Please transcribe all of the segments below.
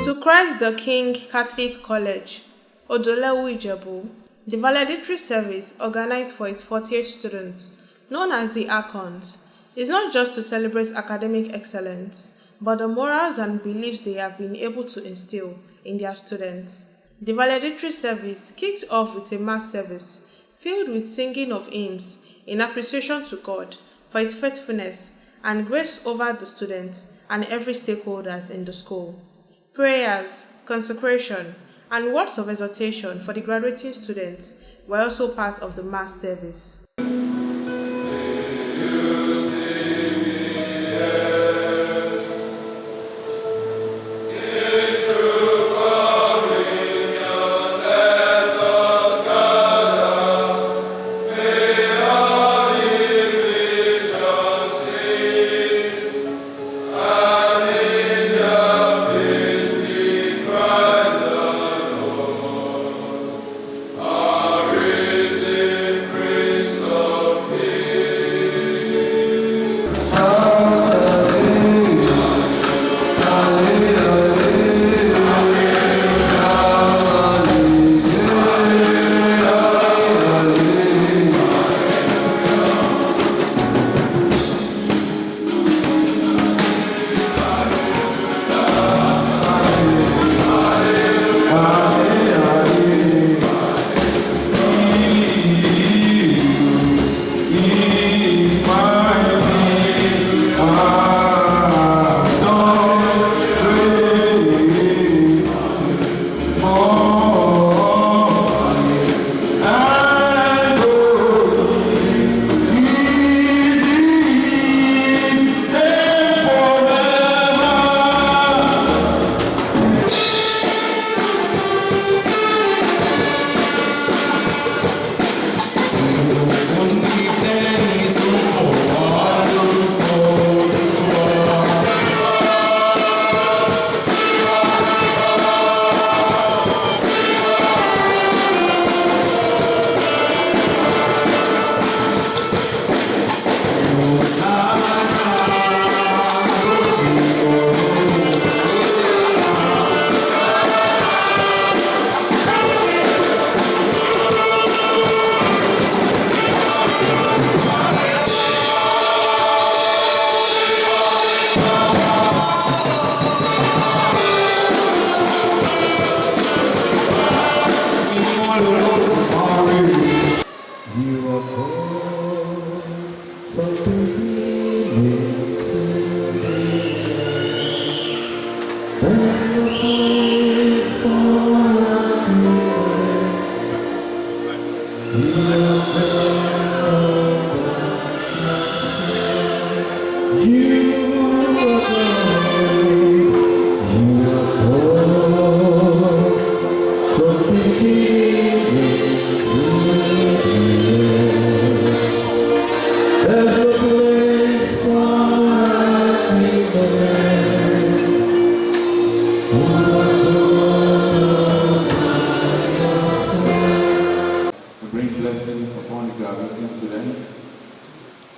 To Christ the King Catholic College, Odolewu Ijebu, the valedictory service organized for its 48 students, known as the Archons, is not just to celebrate academic excellence, but the morals and beliefs they have been able to instill in their students. The valedictory service kicked off with a mass service filled with singing of hymns in appreciation to God for His faithfulness and grace over the students and every stakeholders in the school. Prayers, consecration, and words of exhortation for the graduating students were also part of the mass service.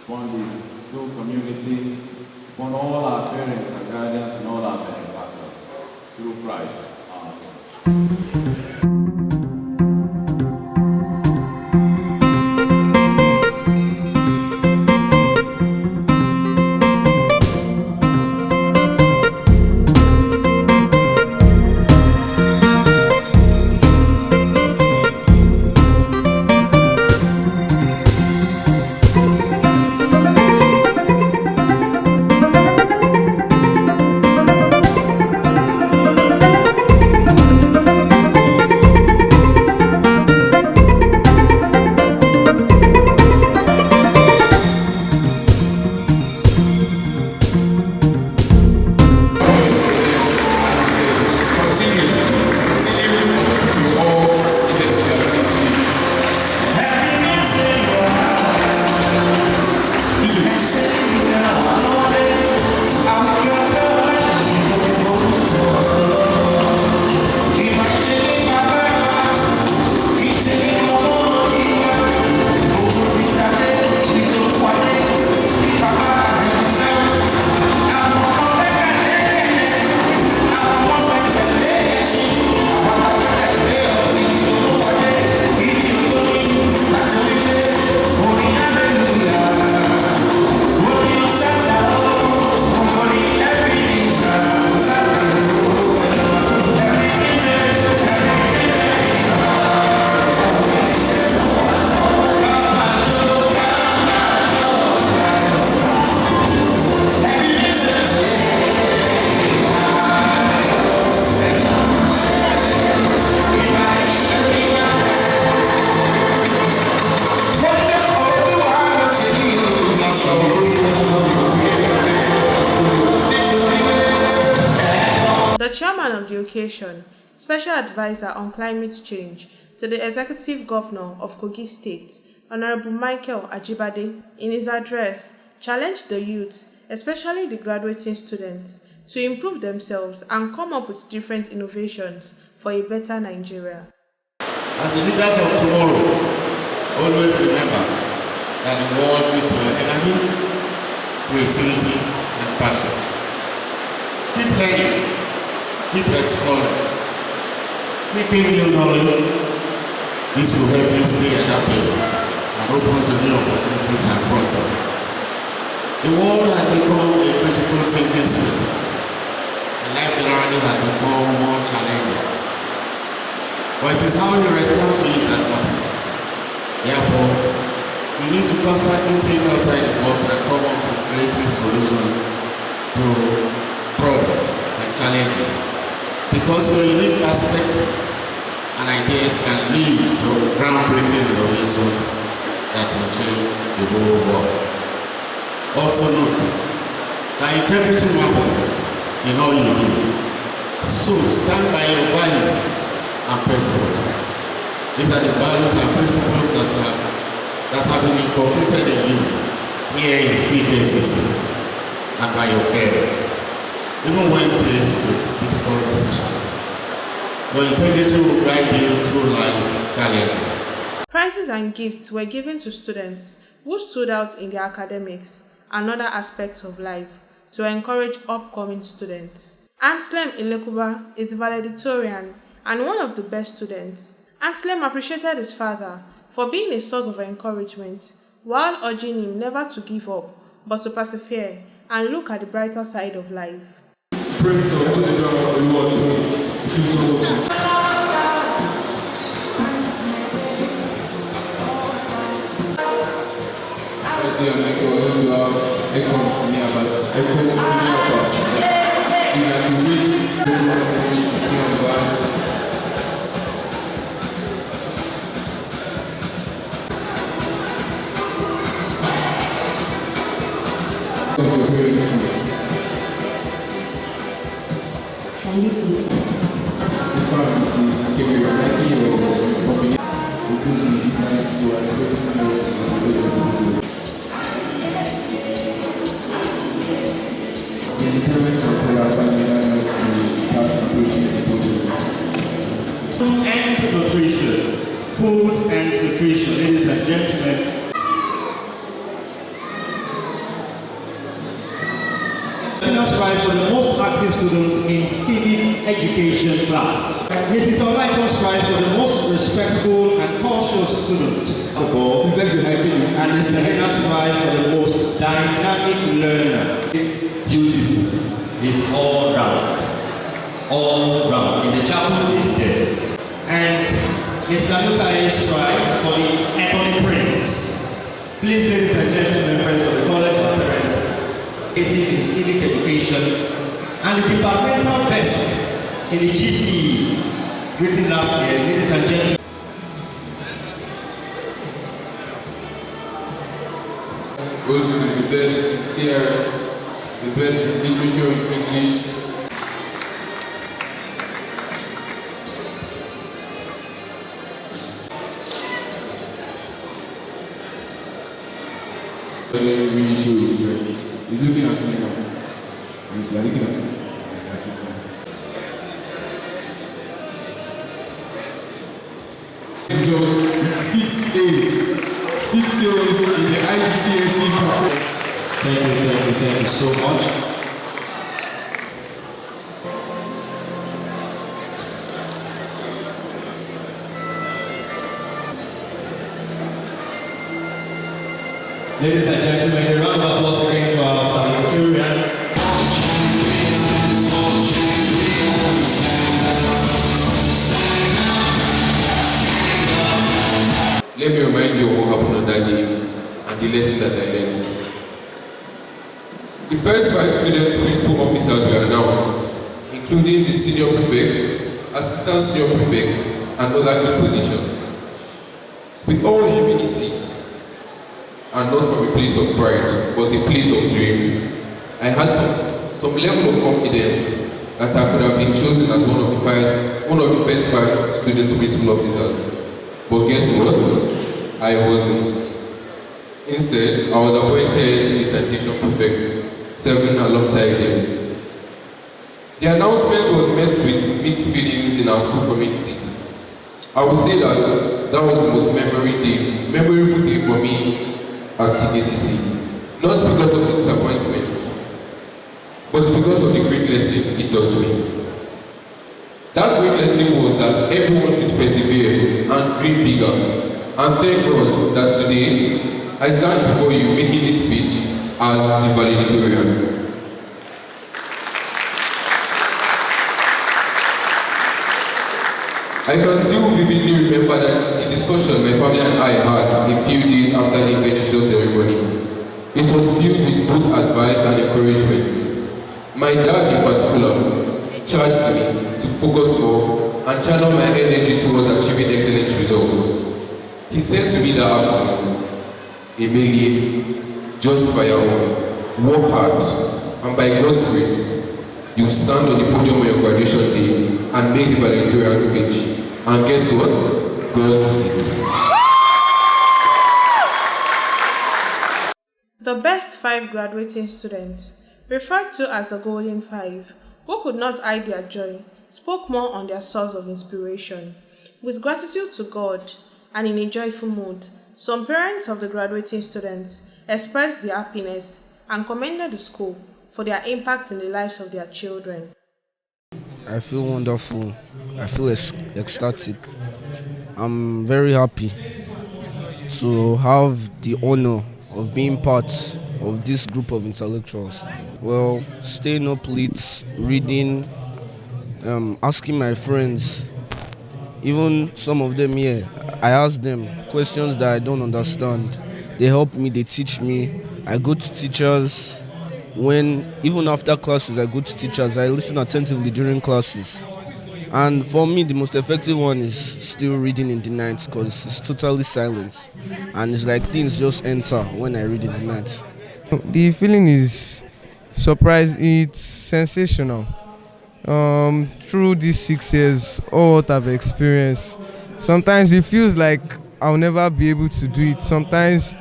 upon the school community, upon all our parents and guardians and all our benefactors, through Christ. Amen. the occasion, Special Advisor on Climate Change to the Executive Governor of Kogi State, Honorable Michael Ajibade, in his address, challenged the youth, especially the graduating students, to improve themselves and come up with different innovations for a better Nigeria. As the leaders of tomorrow, always remember that the world needs your energy, creativity, and passion. Keep learning, keep exploring, seeking new knowledge. This will help you stay adaptable and open to new opportunities and frontiers. The world has become a critical thinking space, and life generally has become more challenging. But it is how you respond to it that matters. Therefore, you need to constantly think outside the box and come up with creative solutions to problems and challenges. Because your unique perspective and ideas can lead to groundbreaking innovations that will change the whole world. Also note that integrity matters in all you do. So stand by your values and principles. These are the values and principles that have been incorporated in you here in CKCC and by your parents, even when faced with difficult decisions. Your integrity will guide you through life challenges. Prizes and gifts were given to students who stood out in their academics and other aspects of life to encourage upcoming students. Anselm Ilekuba is valedictorian and one of the best students. Anselm appreciated his father for being a source of encouragement while urging him never to give up but to persevere and look at the brighter side of life. Food and nutrition, ladies and gentlemen. Prize for the most active students in civic education class. Mrs. Olaito's prize for the most respectful and cautious student. And Mr. Henna's prize for the most dynamic learner. Beautiful is all round. All round. In the chapel is there. And Mr. Luther's prize for the Ebony Prince. Please, ladies and gentlemen, friends of the college and parents, in civic education, and the departmental best in the GCE written last year, ladies and gentlemen. Goes to the best in CRS, the best in literature in English. Really show his strength. He's looking at me now. He's looking at me. That's it. Results in 6 days. 6 days in the IGCSE Cup. Thank you so much. Ladies and gentlemen, a round of applause again for our valedictorian. Let me remind you of what happened on that day and the lesson that I learned. The first 5 student principal officers were announced, including the senior prefect, assistant senior prefect, and other key positions. With all humility, and not from a place of pride, but a place of dreams, I had some level of confidence that I could have been chosen as one of the first 5 student principal officers. But guess what? I wasn't. Instead, I was appointed the citation prefect, serving alongside them. The announcement was met with mixed feelings in our school community. I would say that was the most memorable day for me at CKCC. Not because of the disappointment, but because of the great lesson it taught me. That great lesson was that everyone should persevere and dream bigger. And thank God that today I stand before you making this speech as the valedictorian. I can still vividly remember that the discussion my family and I had a few days after the invitation ceremony. It was filled with both advice and encouragement. My dad in particular charged me to focus more and channel my energy towards achieving excellent results. He said to me that afternoon, Emilie, just fire on, work hard, and by God's grace, you stand on the podium on your graduation day and make the valedictorian speech. And guess what? God did it. The best 5 graduating students, referred to as the Golden Five, who could not hide their joy, spoke more on their source of inspiration. With gratitude to God and in a joyful mood, some parents of the graduating students expressed their happiness and commended the school for their impact in the lives of their children. I feel wonderful. I feel ecstatic. I'm very happy to have the honor of being part of this group of intellectuals. Well, staying up late, reading, asking my friends, even some of them here, I ask them questions that I don't understand. They help me, they teach me. I go to teachers. Even after classes, I go to teachers. I listen attentively during classes. And for me, the most effective one is still reading in the night because it's totally silent. And it's like things just enter when I read in the night. The feeling is it's sensational. Through these 6 years, all what I've experienced, sometimes it feels like I'll never be able to do it. Sometimes,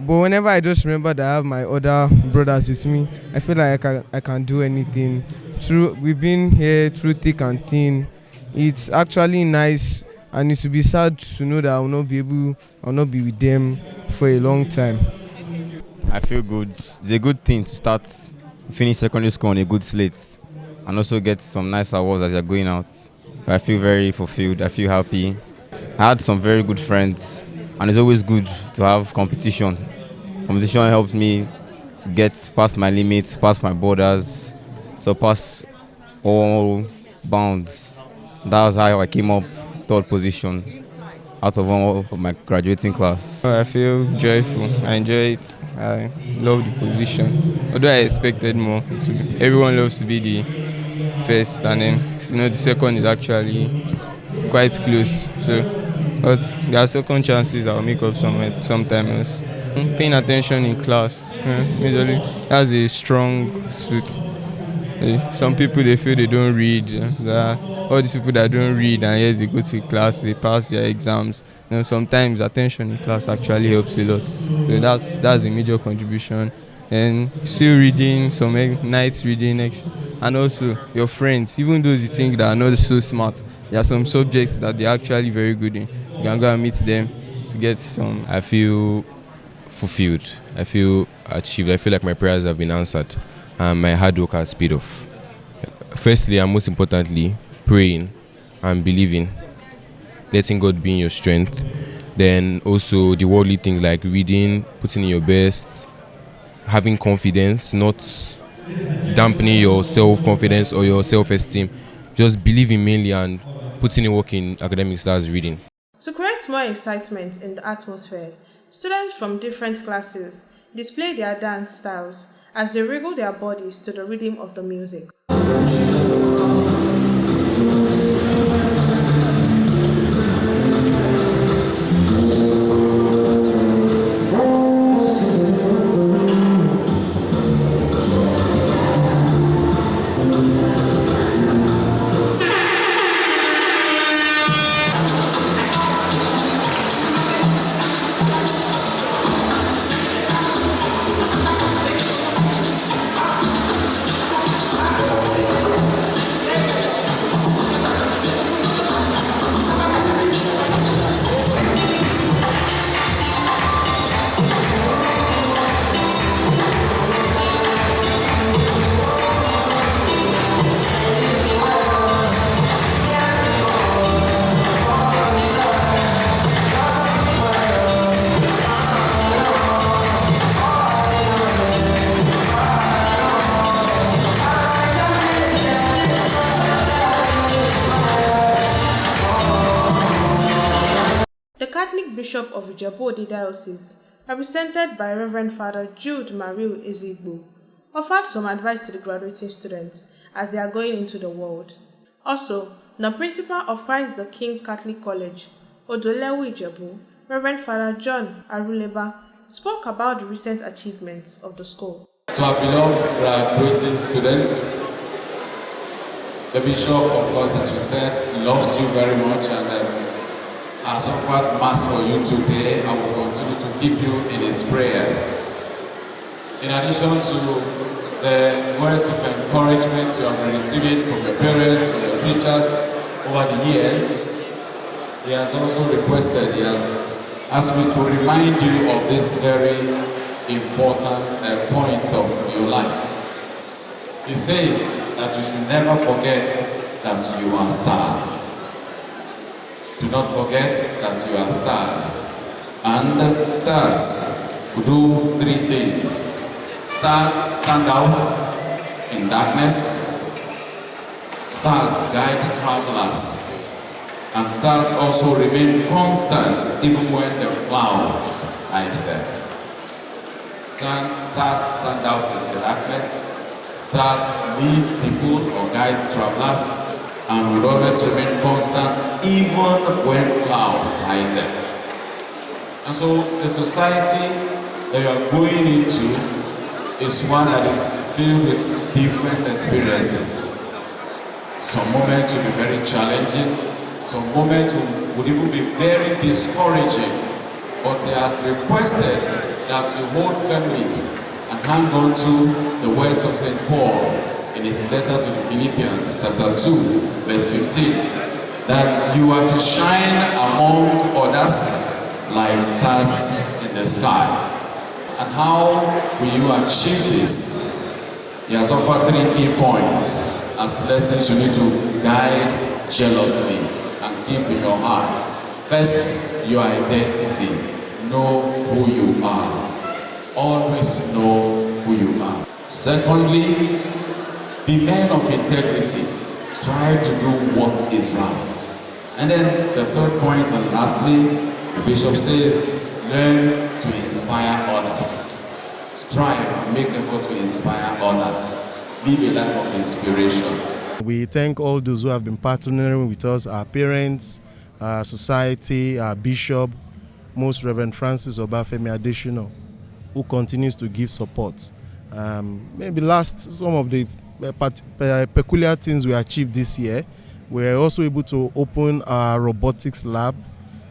but whenever I just remember that I have my other brothers with me, I feel like I can do anything. We've been here through thick and thin. It's actually nice, and it would be sad to know that I'll not be with them for a long time. I feel good. It's a good thing to finish secondary school on a good slate and also get some nice awards as you're going out. So I feel very fulfilled. I feel happy. I had some very good friends, and it's always good to have competition. Competition helped me to get past my limits, past my borders, surpass all bounds. That was how I came up 3rd position out of all of my graduating class. I feel joyful. I enjoy it. I love the position. Although I expected more, everyone loves to be the first, and then the second is actually quite close. But there are second chances I'll make up sometime else. Paying attention in class, majorly, that's a strong suit. Some people, they feel they don't read. All these people that don't read and yes, they go to class, they pass their exams. Sometimes attention in class actually helps a lot. So that's a major contribution. And still reading, some nights reading, and also your friends, even those you think that are not so smart, there are some subjects that they're actually very good in. You can go and meet them to get some. I feel fulfilled. I feel achieved. I feel like my prayers have been answered and my hard work has paid off. Firstly and most importantly, praying and believing, letting God be in your strength. Then also the worldly things like reading, putting in your best, having confidence, not dampening your self-confidence or your self-esteem. Just believing mainly and putting in work in academics, that's reading. To create more excitement in the atmosphere, students from different classes display their dance styles as they wriggle their bodies to the rhythm of the music. Catholic Bishop of Ijebu-Ode Diocese, represented by Reverend Father Jude Mariu Ezigbo, offered some advice to the graduating students as they are going into the world. Also, the principal of Christ the King Catholic College, Odolewu Ijebu, Reverend Father John Aruleba, spoke about the recent achievements of the school. To our beloved graduating students, the Bishop, of course, as we said, loves you very much and has offered Mass for you today and will continue to keep you in his prayers. In addition to the words of encouragement you have been receiving from your parents, from your teachers over the years, he has also requested, he has asked me to remind you of this very important points of your life. He says that you should never forget that you are stars. Do not forget that you are stars. And stars do three things. Stars stand out in darkness. Stars guide travelers. And stars also remain constant even when the clouds hide them. Stars stand out in the darkness. Stars lead people or guide travelers and will always remain constant even when clouds hide them. And so the society that you are going into is one that is filled with different experiences. Some moments will be very challenging, some moments would even be very discouraging, but he has requested that you hold firmly and hang on to the words of St. Paul in his letter to the Philippians, chapter 2, verse 15, that you are to shine among others like stars in the sky. And how will you achieve this? He has offered 3 key points as lessons you need to guide jealously and keep in your heart. First, your identity. Know who you are. Always know who you are. Secondly, be men of integrity. Strive to do what is right. And then the third point and lastly, the bishop says, learn to inspire others. Strive and make effort to inspire others. Live a life of inspiration. We thank all those who have been partnering with us, our parents, our society, our bishop, Most Reverend Francis Obafemi Adesina, who continues to give support. Maybe some of the peculiar things we achieved this year, we were also able to open our robotics lab,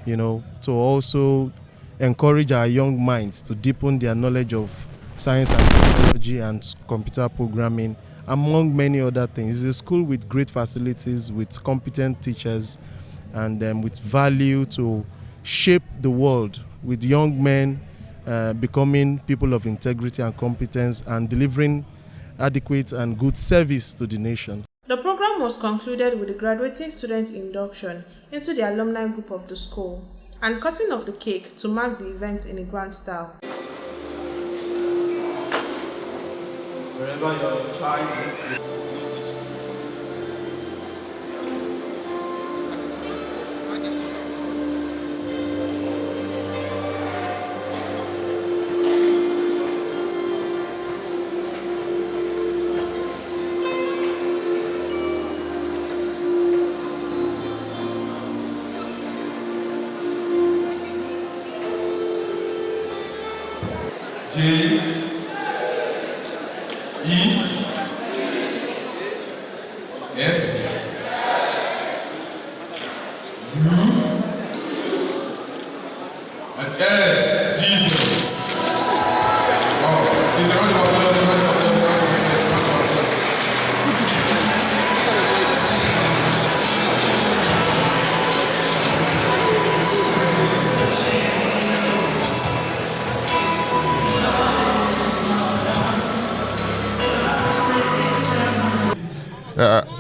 to also encourage our young minds to deepen their knowledge of science and technology and computer programming, among many other things. It's a school with great facilities, with competent teachers, and with value to shape the world, with young men becoming people of integrity and competence and delivering adequate and good service to the nation. The program was concluded with the graduating student induction into the alumni group of the school and cutting of the cake to mark the event in a grand style. Wherever your child is, J E S U and S, Jesus. Oh, is there only one?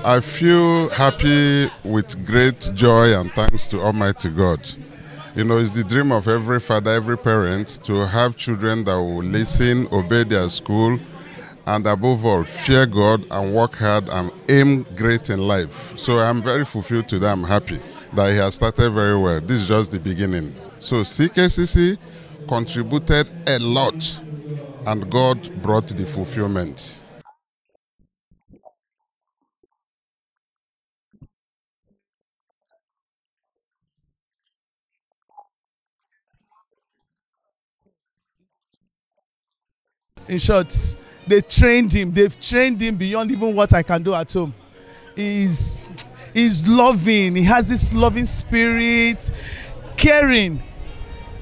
I feel happy with great joy and thanks to Almighty God. It's the dream of every father, every parent to have children that will listen, obey their school, and above all, fear God and work hard and aim great in life. So I'm very fulfilled today. I'm happy that he has started very well. This is just the beginning. So CKCC contributed a lot, and God brought the fulfillment. In short, they've trained him beyond even what I can do at home. He's loving, he has this loving spirit, caring,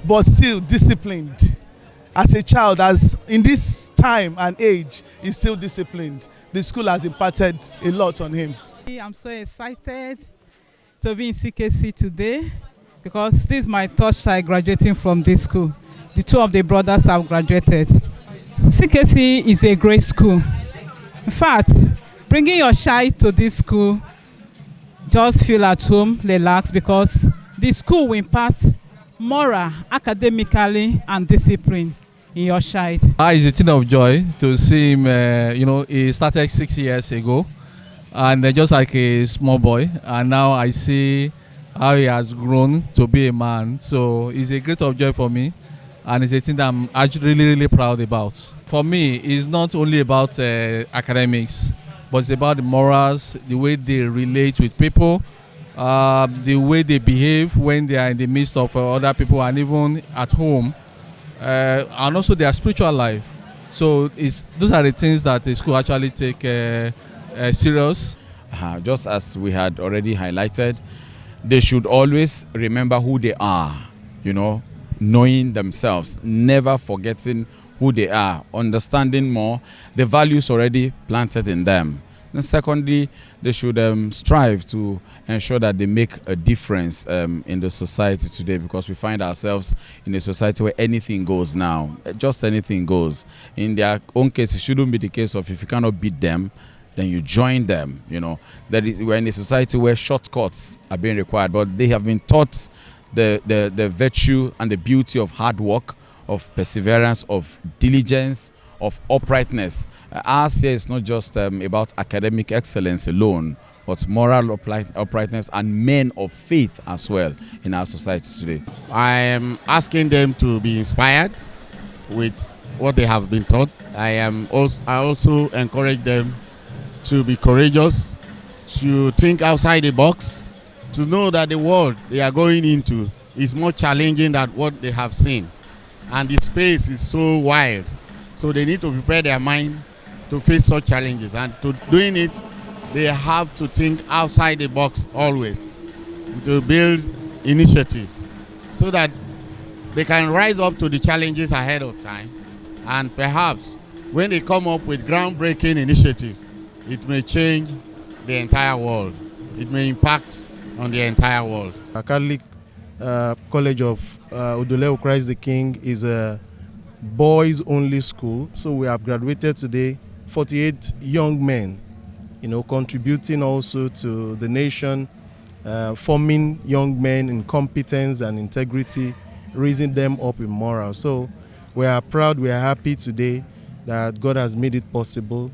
but still disciplined. As a child, as in this time and age, he's still disciplined. The school has imparted a lot on him. I'm so excited to be in CKC today because this is my third child graduating from this school. The two of the brothers have graduated. CKC is a great school. In fact, bringing your child to this school, just feel at home, relax, because the school will impart moral, academically, and discipline in your child. It's a thing of joy to see him. He started 6 years ago, and just like a small boy, and now I see how he has grown to be a man. So it's a great of joy for me, and it's a thing that I'm actually really proud about. For me, it's not only about academics, but it's about the morals, the way they relate with people, the way they behave when they are in the midst of other people and even at home, and also their spiritual life. So those are the things that the school actually take serious. Just as we had already highlighted, they should always remember who they are, knowing themselves, never forgetting who they are, understanding more the values already planted in them. And secondly, they should strive to ensure that they make a difference in the society today, because we find ourselves in a society where anything goes now. Just anything goes. In their own case, it shouldn't be the case of if you cannot beat them, then you join them. We're in a society where shortcuts are being required, but they have been taught the virtue and the beauty of hard work, of perseverance, of diligence, of uprightness. Ours here is not just about academic excellence alone, but moral uprightness and men of faith as well in our society today. I am asking them to be inspired with what they have been taught. I also encourage them to be courageous, to think outside the box, to know that the world they are going into is more challenging than what they have seen. And the space is so wild. So they need to prepare their mind to face such challenges. And to doing it, they have to think outside the box always, to build initiatives so that they can rise up to the challenges ahead of time. And perhaps when they come up with groundbreaking initiatives, it may change the entire world. It may impact on the entire world. Catholic College of Odoleu Christ the King is a boys-only school. So we have graduated today 48 young men, contributing also to the nation, forming young men in competence and integrity, raising them up in morale. So we are proud, we are happy today that God has made it possible.